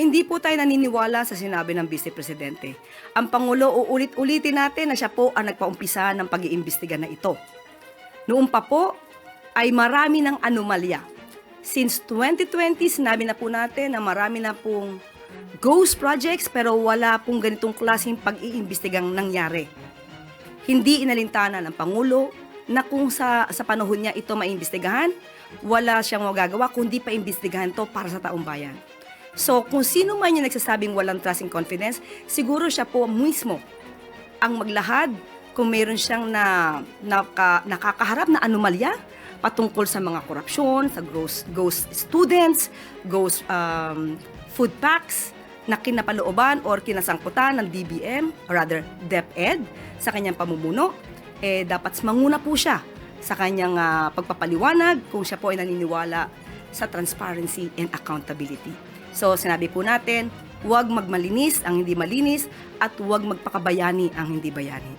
hindi po tayo naniniwala sa sinabi ng Vice Presidente. Ang Pangulo, uulit-ulitin natin na siya po ang nagpaumpisa ng pag-iimbestiga na ito. Noon pa po ay marami ng anomalya. Since 2020, sinabi na po natin na marami na pong ghost projects pero wala pong ganitong klaseng pag-iimbestigang nangyari. Hindi inalintana ng Pangulo na kung sa panahon niya ito maimbestigahan, wala siyang magagawa kundi pa imbestigahan to para sa taong bayan. So kung sino man yung nagsasabing walang trust and confidence, siguro siya po mismo ang maglahad kung meron siyang nakakaharap na anomalya patungkol sa mga korupsyon, sa ghost students, ghost food packs na kinapalooban or kinasangkutan ng DBM, or rather DepEd, sa kanyang pamumuno, dapat manguna po siya sa kanyang pagpapaliwanag kung siya po ay naniniwala sa transparency and accountability. So sinabi po natin, huwag magmalinis ang hindi malinis at huwag magpakabayani ang hindi bayani.